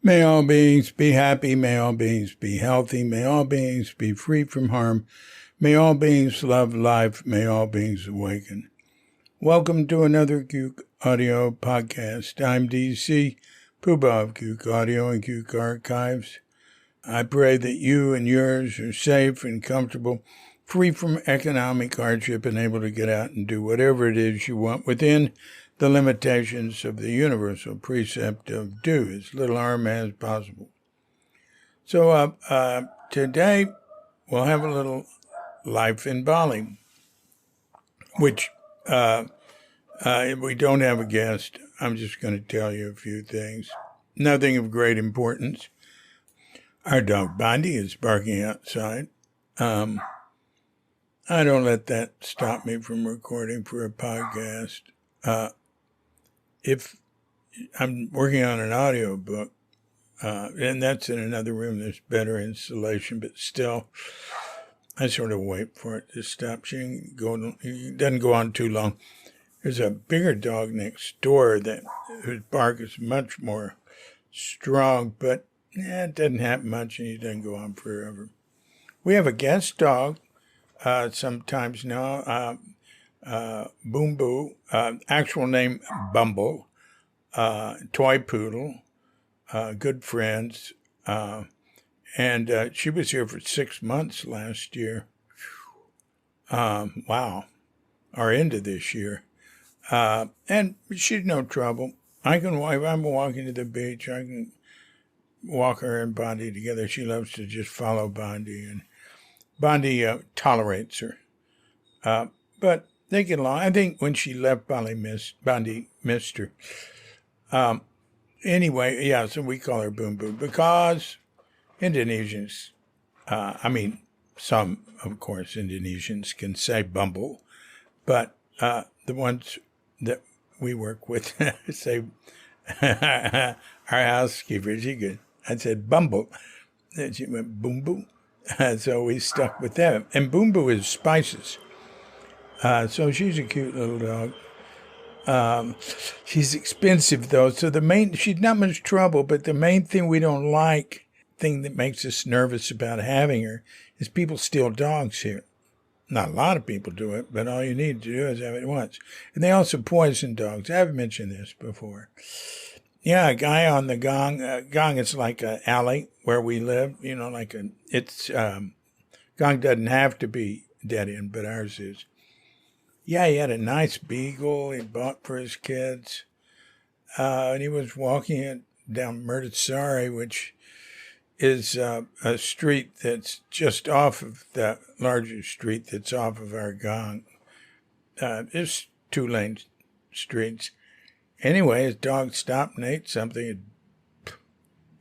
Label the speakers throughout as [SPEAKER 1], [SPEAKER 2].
[SPEAKER 1] May all beings be happy. May all beings be healthy. May all beings be free from harm. May all beings love life. May all beings awaken. Welcome to another Cuke audio podcast. I'm DC, poohbah of Cuke Audio and Cuke Archives. I pray that you and yours are safe and comfortable, free from economic hardship, and able to get out and do whatever it is you want within the limitations of the universal precept of do as little harm as possible. So today we'll have a little life in Bali, which if we don't have a guest, I'm just going to tell you a few things. Nothing of great importance. Our dog Bondi is barking outside. I don't let that stop me from recording for a podcast. If I'm working on an audio book, and that's in another room, there's better insulation, but still, I sort of wait for it to stop. It doesn't go on too long. There's a bigger dog next door whose bark is much more strong, but it doesn't happen much, and he doesn't go on forever. We have a guest dog sometimes now. Boom Boo, actual name Bumble, toy poodle, good friends, and she was here for 6 months last year. Wow, or into this year, and she's no trouble. If I'm walking to the beach, I can walk her and Bondi together. She loves to just follow Bondi, and Bondi tolerates her, but they get along. I think when she left, Bondi missed her. Anyway, yeah, so we call her Boom Boo because Indonesians, some, of course, Indonesians can say Bumble, but the ones that we work with say, our housekeeper, she could. I said Bumble, and she went Boom Boo. So we stuck with them. And Boom Boo is spices. So she's a cute little dog. She's expensive though. So she's not much trouble, but the main thing we don't like, thing that makes us nervous about having her, is people steal dogs here. Not a lot of people do it, but all you need to do is have it once. And they also poison dogs. I've mentioned this before. Yeah, a guy on the Gong. Gong is like an alley where we live. Gong doesn't have to be dead end, but ours is. Yeah, he had a nice beagle he bought for his kids. And he was walking it down Murtasari, which is a street that's just off of the larger street that's off of our Gong. It's 2-lane streets. Anyway, his dog stopped and ate something.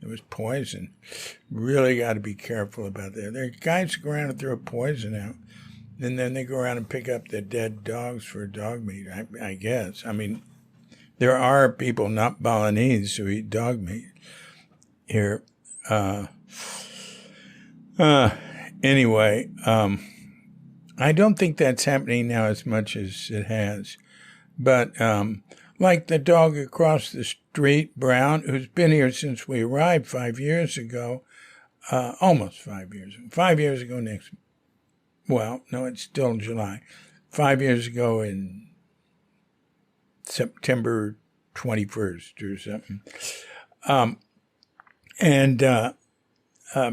[SPEAKER 1] It was poison. Really got to be careful about that. There are guys who go around and throw poison out. And then they go around and pick up the dead dogs for dog meat, I guess. I mean, there are people, not Balinese, who eat dog meat here. Anyway, I don't think that's happening now as much as it has. But like the dog across the street, Brown, who's been here since we arrived 5 years ago, almost 5 years. 5 years ago next month. Well, no, it's still July. 5 years ago in September 21st or something.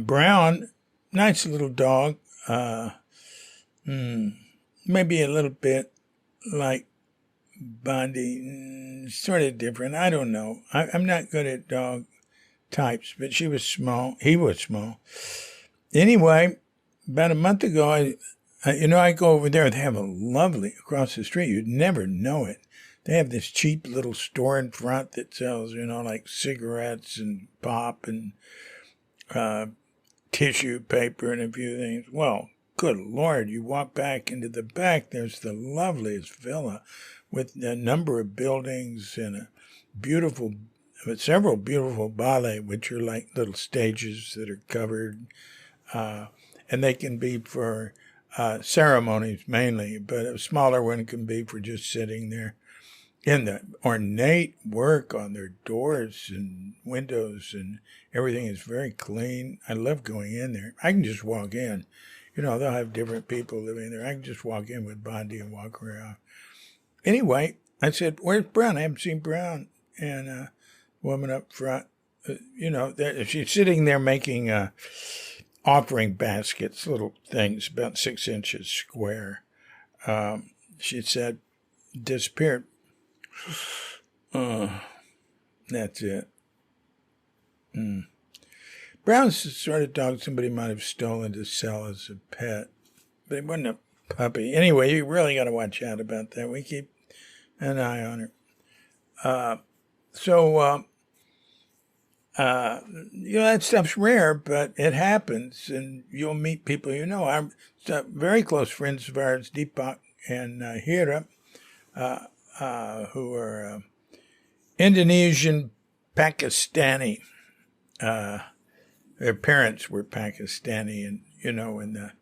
[SPEAKER 1] Brown, nice little dog. Maybe a little bit like Bondi, sort of different. I don't know. I'm not good at dog types, but she was small. He was small. Anyway, about a month ago, I go over there. They have a lovely, across the street, you'd never know it. They have this cheap little store in front that sells, like cigarettes and pop and tissue paper and a few things. Well, good Lord, you walk back into the back, there's the loveliest villa with a number of buildings and several beautiful bale, which are like little stages that are covered. And they can be for ceremonies mainly, but a smaller one can be for just sitting there. in the ornate work on their doors and windows, and everything is very clean. I love going in there. I can just walk in. They'll have different people living there. I can just walk in with Bondi and walk around. Anyway, I said, "Where's Brown? I haven't seen Brown." And a woman up front, she's sitting there making offering baskets, little things about 6 inches square. She said, "Disappeared." That's it. Brown's the sort of dog somebody might have stolen to sell as a pet, but it wasn't a puppy. Anyway, you really got to watch out about that. We keep an eye on her. That stuff's rare, but it happens, and you'll meet people I'm very close friends of ours, Deepak and Hira, who are Indonesian Pakistani. Their parents were Pakistani, and when the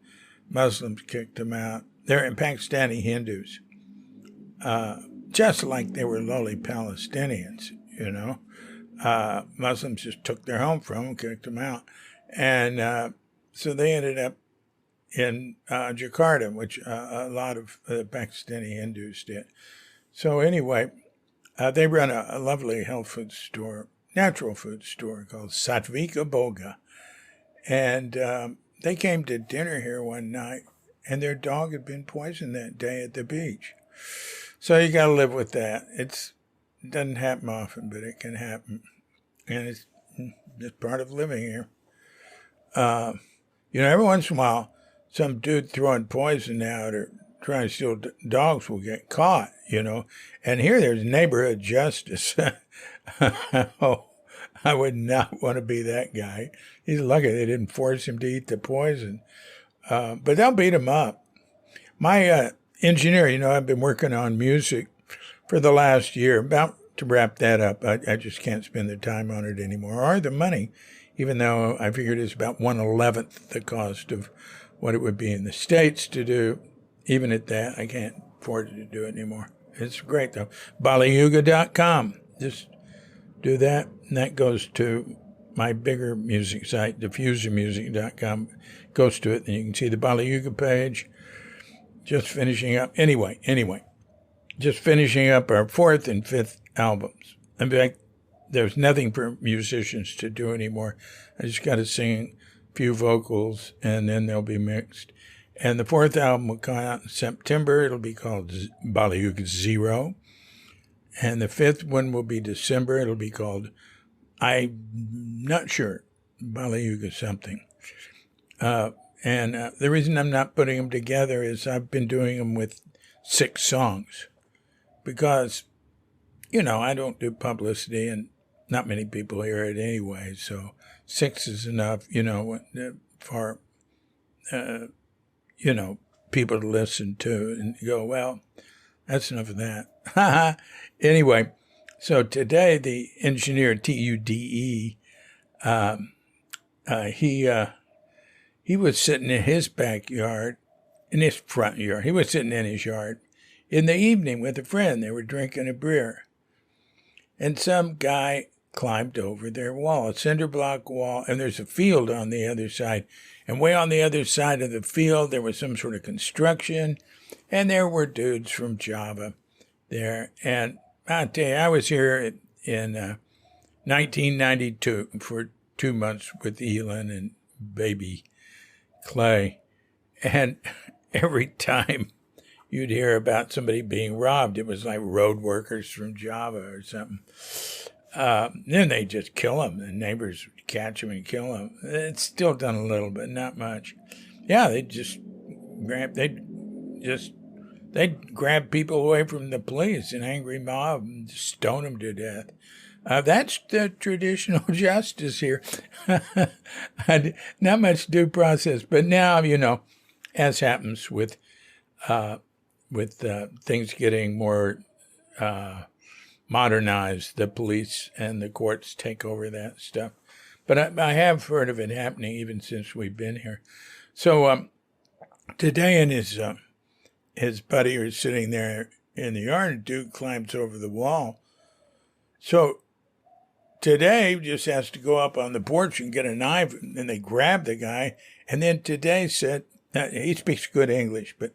[SPEAKER 1] Muslims kicked them out, they're Pakistani Hindus, just like they were lowly Palestinians. Muslims just took their home from them, kicked them out, and so they ended up in Jakarta, which a lot of Pakistani Hindus did. So anyway, they run a lovely health food store, natural food store called Satvika Boga. And they came to dinner here one night, and their dog had been poisoned that day at the beach. So you got to live with that. It doesn't happen often, but it can happen. And it's just part of living here. Every once in a while, some dude throwing poison out or trying to steal dogs will get caught, And here there's neighborhood justice. Oh, I would not want to be that guy. He's lucky they didn't force him to eat the poison. But they'll beat him up. My engineer, I've been working on music for the last year, about to wrap that up. I just can't spend the time on it anymore, or the money, even though I figured it's about 1/11 the cost of what it would be in the States to do. Even at that, I can't afford to do it anymore. It's great, though. BaliYuga.com. Just do that, and that goes to my bigger music site, diffusermusic.com. Goes to it, and you can see the Bali Yuga page. Just finishing up. Anyway, just finishing up our 4th and 5th albums. In fact, there's nothing for musicians to do anymore. I just got to sing a few vocals, and then they'll be mixed. And the 4th album will come out in September. It'll be called Bali Yuga Zero. And the 5th one will be December. It'll be called, I'm not sure, Bali Yuga something. And the reason I'm not putting them together is I've been doing them with 6 songs. Because, I don't do publicity, and not many people hear it anyway. So 6 is enough, for, people to listen to and go, well, that's enough of that. Anyway, so today the engineer, Tude, he was sitting in his backyard, in his front yard. He was sitting in his yard in the evening with a friend. They were drinking a beer. And some guy climbed over their wall, a cinder block wall, and there's a field on the other side. And way on the other side of the field, there was some sort of construction, and there were dudes from Java there. And I'll tell you, I was here in 1992 for 2 months with Elon and baby Clay. And every time you'd hear about somebody being robbed, it was like road workers from Java or something. Then they just kill them. The neighbors would catch them and kill them. It's still done a little, but not much. Yeah, they'd grab people away from the police, an angry mob, and stone them to death. That's the traditional justice here. Not much due process, but now, as happens with things getting more modernized, the police and the courts take over that stuff. But I have heard of it happening even since we've been here. So today, and his buddy are sitting there in the yard, and dude climbs over the wall. So today just has to go up on the porch and get a knife, and they grab the guy. And then today said, he speaks good English, but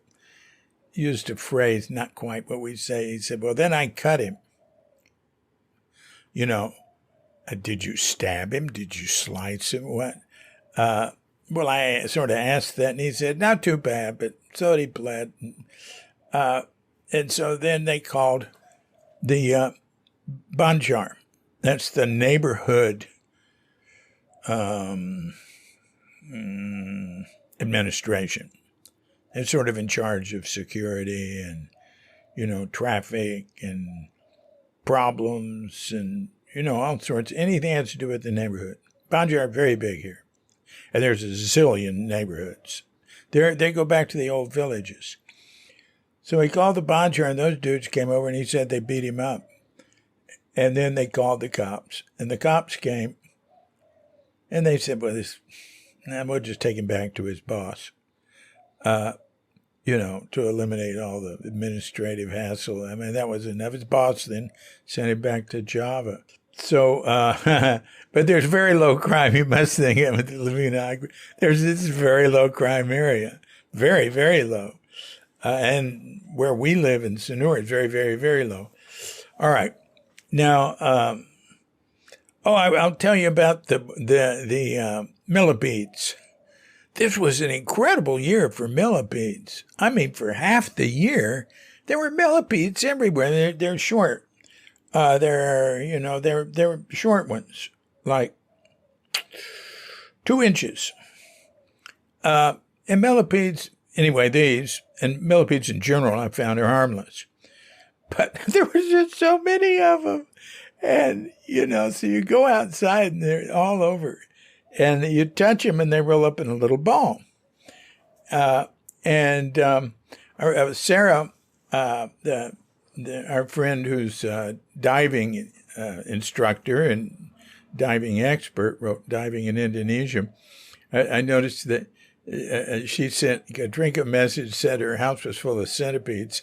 [SPEAKER 1] used a phrase, not quite what we say. He said, well, then I cut him. Did you stab him? Did you slice him? What? Well, I sort of asked that, and he said, not too bad, but so he bled. And so then they called the Banjar. That's the neighborhood administration. They're sort of in charge of security and, traffic and problems and, all sorts. Anything has to do with the neighborhood. Banjar are very big here. And there's a zillion neighborhoods. They go back to the old villages. So he called the Banjar, and those dudes came over, and he said they beat him up. And then they called the cops. And the cops came, and they said, well, we'll just take him back to his boss, to eliminate all the administrative hassle. I mean, that was enough. His boss then sent him back to Java. So, but there's very low crime. You must think with the Lavina. There's this very low crime area. Very, very low. And where we live in Sonora is very, very, very low. All right. Now, I'll tell you about the millipedes. This was an incredible year for millipedes. I mean, for half the year, there were millipedes everywhere. They're short. They're short ones, like 2 inches. And millipedes, anyway, these, and millipedes in general, I found are harmless. But there was just so many of them. And, so you go outside and they're all over. And you touch them and they roll up in a little ball. Sarah, our friend who's a diving instructor and diving expert, wrote Diving in Indonesia. I noticed that she sent Katrinka a message, said her house was full of centipedes.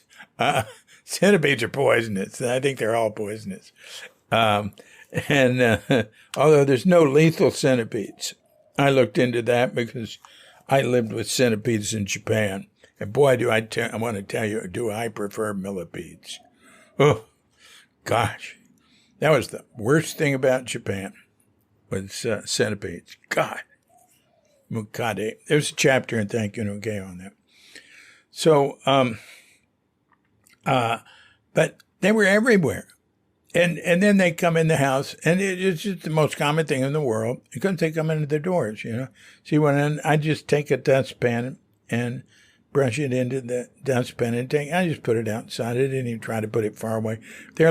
[SPEAKER 1] Centipedes are poisonous. I think they're all poisonous. Although there's no lethal centipedes. I looked into that because I lived with centipedes in Japan. And boy, I want to tell you, do I prefer millipedes. Oh, gosh. That was the worst thing about Japan, was centipedes. God. Mukade. There's a chapter in Thank You No Gay on that. So, but they were everywhere. And then they come in the house, and it's just the most common thing in the world because they come into the doors, So I just take a dustpan and brush it into the dustpan and I just put it outside. I didn't even try to put it far away. They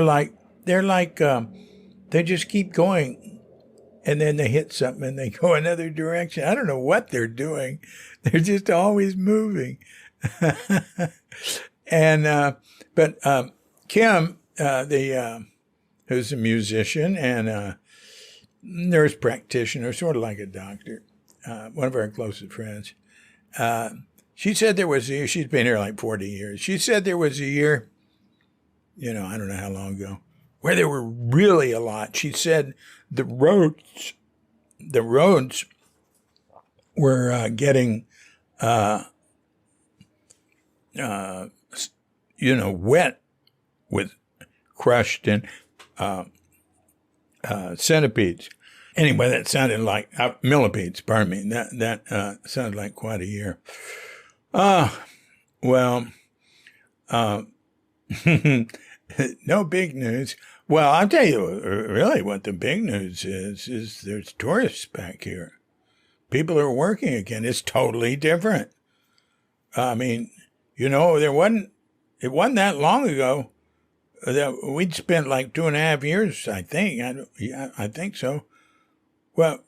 [SPEAKER 1] just keep going, and then they hit something and they go another direction. I don't know what they're doing. They're just always moving. But Kim, who's a musician and a nurse practitioner, sort of like a doctor, one of our closest friends. She said there was a year, she's been here like 40 years. She said there was a year, I don't know how long ago, where there were really a lot. She said the roads were getting, wet with crushed in centipedes. Anyway, that sounded like millipedes. Pardon me. That sounded like quite a year. No big news. Well, I'll tell you really what the big news is there's tourists back here. People are working again. It's totally different. I mean, it wasn't that long ago that we'd spent like 2.5 years, I think. I think so. Well,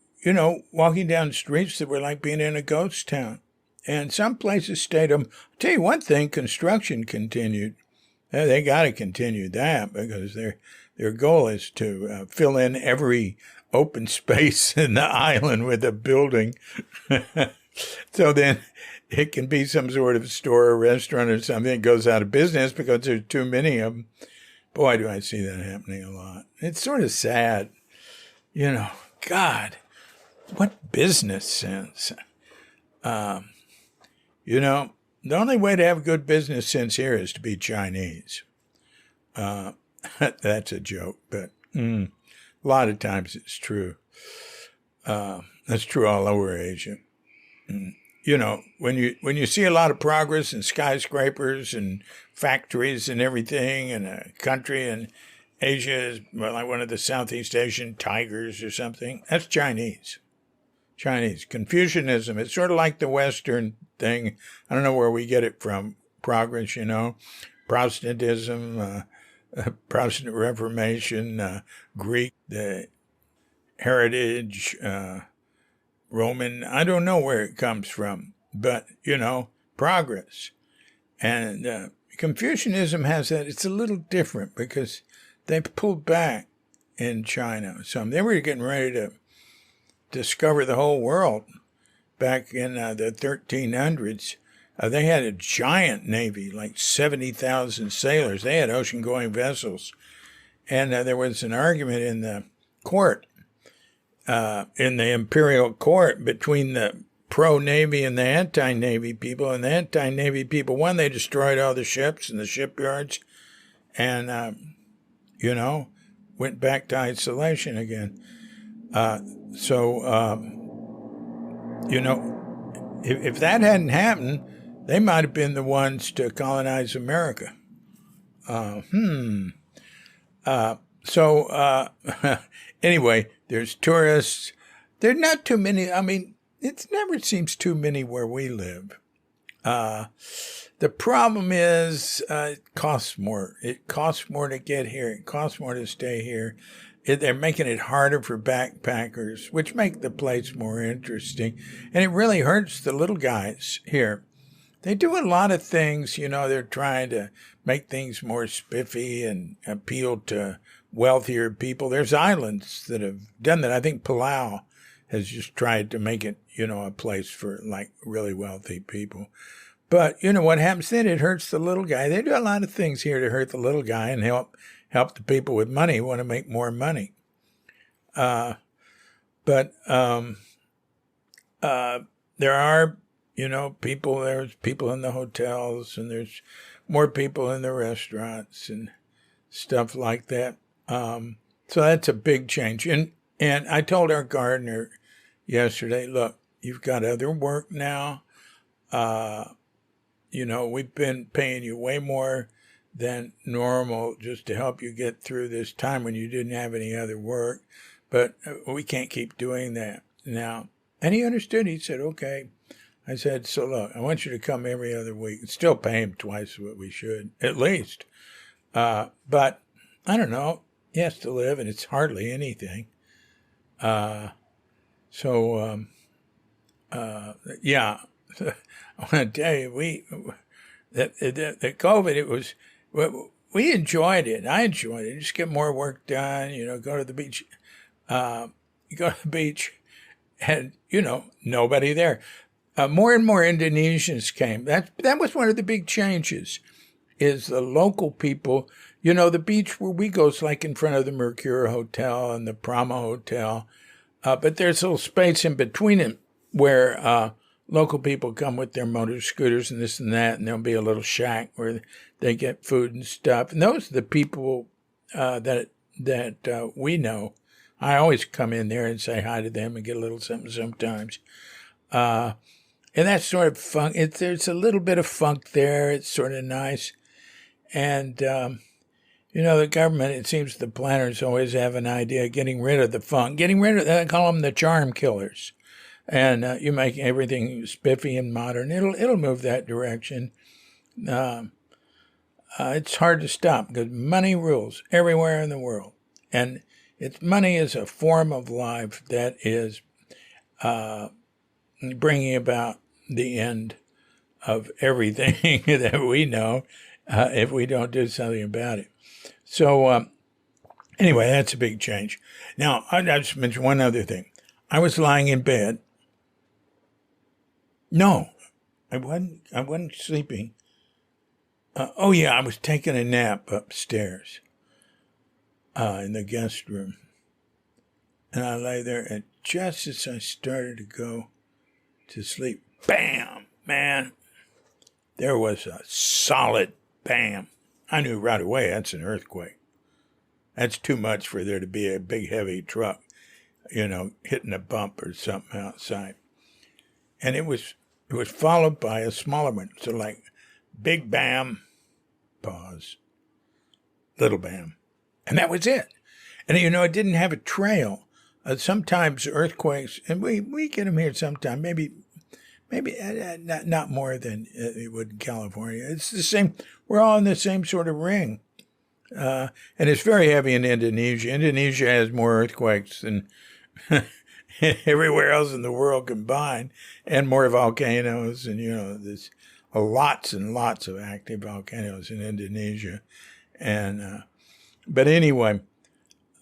[SPEAKER 1] walking down the streets that were like being in a ghost town. And some places stayed. I'll tell you one thing, construction continued. They got to continue that because their goal is to fill in every open space in the island with a building. So then it can be some sort of store or restaurant or something that goes out of business because there's too many of them. Boy, do I see that happening a lot. It's sort of sad. God, what business sense? The only way to have good business sense here is to be Chinese. That's a joke, but a lot of times it's true. That's true all over Asia. When you see a lot of progress and skyscrapers and factories and everything in a country, and Asia is like one of the Southeast Asian tigers or something, that's Chinese. Confucianism, it's sort of like the Western thing. I don't know where we get it from. Progress, Protestantism, Protestant Reformation, Greek, the heritage, Roman. I don't know where it comes from, but, progress. And Confucianism has that. It's a little different because they pulled back in China. So they were getting ready to discover the whole world back in the 1300s. They had a giant navy, like 70,000 sailors. They had ocean-going vessels. And there was an argument in the court, in the imperial court, between the pro-Navy and the anti-Navy people. And the anti-Navy people, one, they destroyed all the ships and the shipyards and, went back to isolation again. If that hadn't happened, they might have been the ones to colonize America. Anyway, there's tourists. There are not too many. I mean, it never seems too many where we live. The problem is it costs more. It costs more to get here. It costs more to stay here. They're making it harder for backpackers, which make the place more interesting. And it really hurts the little guys here. They do a lot of things, they're trying to make things more spiffy and appeal to wealthier people. There's islands that have done that. I think Palau has just tried to make it, a place for like really wealthy people. But, what happens then? It hurts the little guy. They do a lot of things here to hurt the little guy and help the people with money who want to make more money. There are, there's people in the hotels and there's more people in the restaurants and stuff like that. So that's a big change. And I told our gardener yesterday, look, you've got other work now. We've been paying you way more than normal just to help you get through this time when you didn't have any other work. But we can't keep doing that now. And he understood. He said, okay. I said, so look, I want you to come every other week and still pay him twice what we should, at least. But I don't know. He has to live, and it's hardly anything. Yeah. I want to tell you, the COVID, it was, we enjoyed it. I enjoyed it. Just get more work done, go to the beach. You go to the beach and, nobody there. More and more Indonesians came. That was one of the big changes, is the local people. The beach where we go is like in front of the Mercure Hotel and the Prama Hotel. But there's a little space in between them where local people come with their motor scooters and this and that, and there'll be a little shack where they get food and stuff. And those are the people that we know. I always come in there and say hi to them and get a little something sometimes. And that's sort of fun. There's a little bit of funk there. It's sort of nice. And, the government, it seems the planners always have an idea of getting rid of the funk, I call them the charm killers. And you make everything spiffy and modern. It'll move that direction. It's hard to stop because money rules everywhere in the world. And money is a form of life that is bringing about the end of everything that we know if we don't do something about it. So anyway, that's a big change. Now, I just mentioned one other thing. I was lying in bed. No, I wasn't sleeping. Oh yeah, I was taking a nap upstairs in the guest room. And I lay there, and just as I started to go to sleep, bam, man, there was a solid bam. I knew right away that's an earthquake. That's too much for there to be a big, heavy truck, hitting a bump or something outside. And it was followed by a smaller one. So like big bam, pause, little bam. And that was it. And, it didn't have a trail. Sometimes earthquakes, and we get them here sometime, maybe not more than it would in California. It's the same. We're all in the same sort of ring. And it's very heavy in Indonesia. Indonesia has more earthquakes than everywhere else in the world combined, and more volcanoes. And, there's lots and lots of active volcanoes in Indonesia. And but anyway,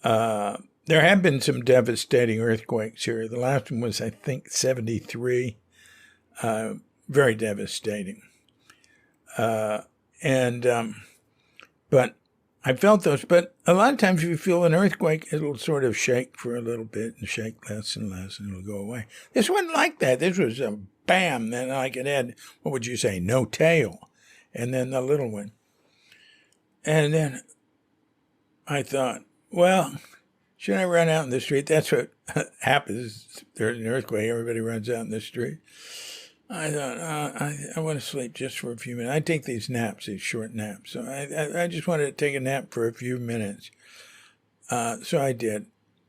[SPEAKER 1] there have been some devastating earthquakes here. The last one was, I think, 73. Very devastating. But I felt those. But a lot of times if you feel an earthquake, it'll sort of shake for a little bit and shake less and less, and it'll go away. This wasn't like that. This was a bam. Then like it had, what would you say, no tail. And then the little one. And then I thought, well, should I run out in the street? That's what happens. There's an earthquake. Everybody runs out in the street. I thought, I want to sleep just for a few minutes. I take these naps, these short naps. So I just wanted to take a nap for a few minutes. So I did.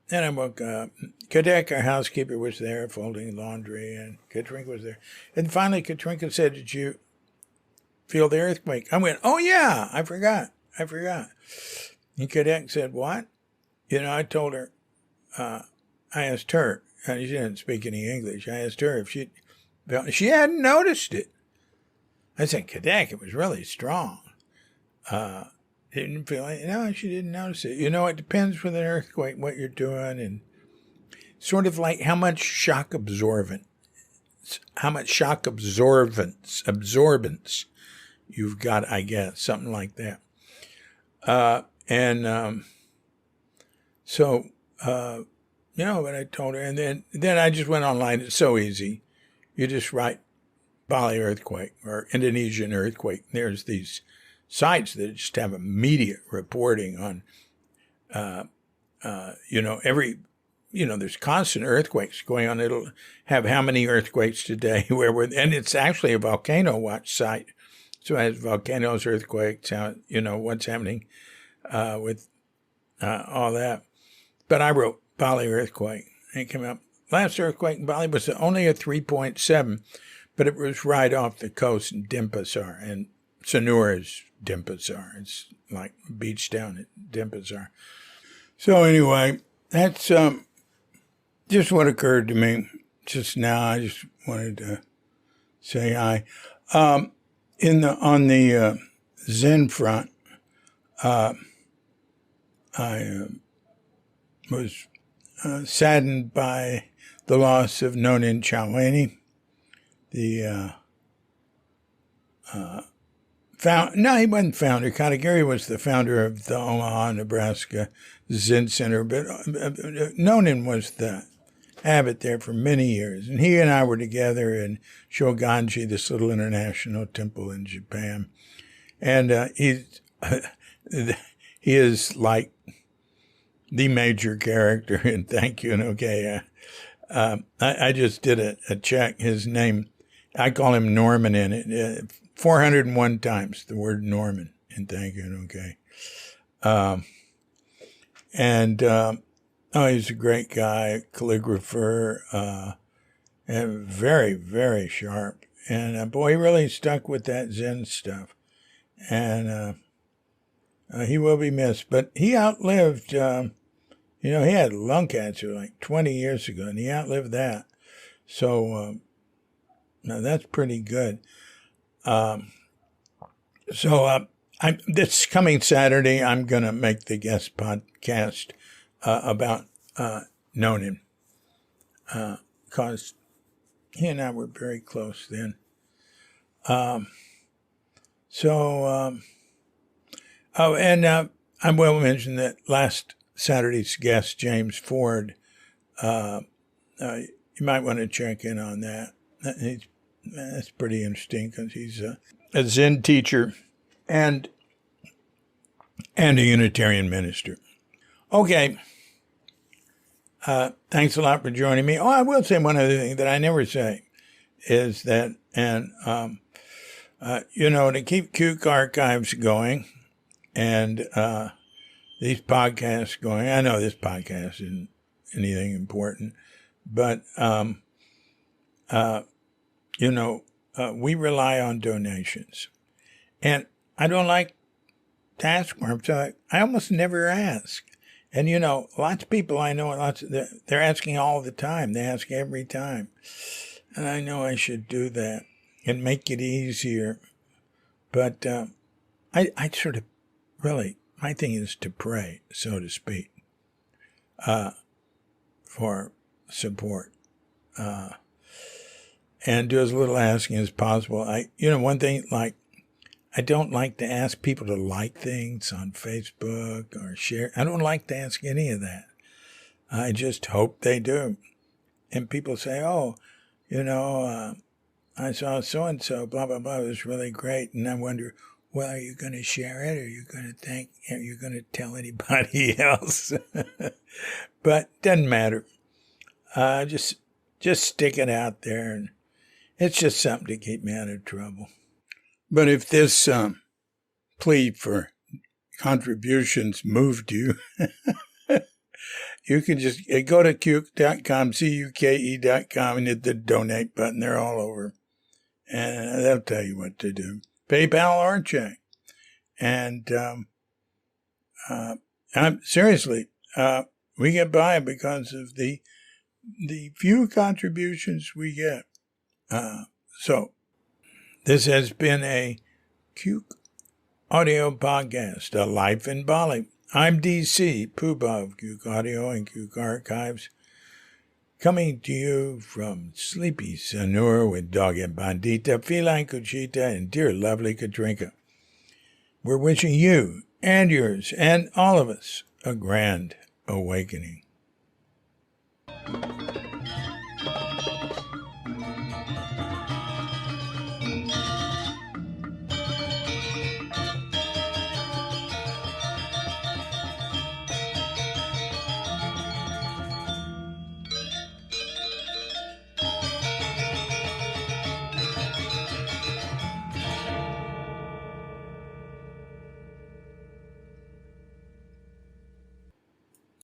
[SPEAKER 1] And I woke up. Cuke, our housekeeper, was there folding laundry, and Katrinka was there. And finally, Katrinka said, "Did you feel the earthquake?" I went, "Oh, yeah, I forgot. And Cuke said, "What?" I told her, I asked her, and she didn't speak any English. I asked her if she hadn't noticed it. I said, Cuke, it was really strong. Didn't feel it. No, she didn't notice it. It depends with an earthquake what you're doing, and sort of like how much shock absorbance you've got, I guess, something like that. So, what I told her, and then I just went online. It's so easy. You just write Bali earthquake or Indonesian earthquake. There's these sites that just have immediate reporting on, there's constant earthquakes going on. It'll have how many earthquakes today, and it's actually a volcano watch site. So it has volcanoes, earthquakes, what's happening with all that. But I wrote Bali earthquake. It came up. Last earthquake in Bali was only a 3.7, but it was right off the coast in Denpasar. And Sanur is Denpasar. It's like a beach down at Denpasar. So anyway, that's just what occurred to me just now. I just wanted to say hi. On the Zen front, I was saddened by the loss of Nonin Chowani, the he wasn't founder. Katagiri was the founder of the Omaha, Nebraska Zen Center, but Nonin was the abbot there for many years. And he and I were together in Shoganji, this little international temple in Japan. And he is like the major character in Thank You and Okay. I just did a check. His name, I call him Norman in it. 401 times the word Norman in Thank You and Okay. He's a great guy, calligrapher, and very, very sharp. And boy, he really stuck with that Zen stuff. And he will be missed. But he outlived, he had lung cancer like 20 years ago, and he outlived that. So that's pretty good. This coming Saturday, I'm going to make the guest podcast about Nonin, because he and I were very close then. I will mention that last Saturday's guest, James Ford, you might want to check in on that. That's pretty interesting because he's a Zen teacher and a Unitarian minister. Okay. Thanks a lot for joining me. Oh, I will say one other thing that I never say is that, to keep Cuke archives going and these podcasts going. I know this podcast isn't anything important, but we rely on donations, and I don't like to ask for them, so I almost never ask. And lots of people I know, they're asking all the time. They ask every time, and I know I should do that and make it easier. But I sort of really, my thing is to pray, so to speak, for support, and do as little asking as possible. One thing, like, I don't like to ask people to like things on Facebook or share. I don't like to ask any of that. I just hope they do. And people say, oh, I saw so-and-so, blah, blah, blah. It was really great. And I wonder, well, are you going to share it? Are you going to tell anybody else? But it doesn't matter. Just stick it out there. And it's just something to keep me out of trouble. But if this plea for contributions moved you, you can just go to cuke.com, cuke.com, and hit the donate button. They're all over. And they'll tell you what to do. PayPal or check. And seriously, we get by because of the few contributions we get. So this has been a Cuke audio podcast, A Life in Bali. I'm DC, poohbah of Cuke Audio and Cuke Archives, coming to you from sleepy Sanur with Doggy Bandita, Feline Cuchita, and dear lovely Katrinka. We're wishing you and yours and all of us a grand awakening.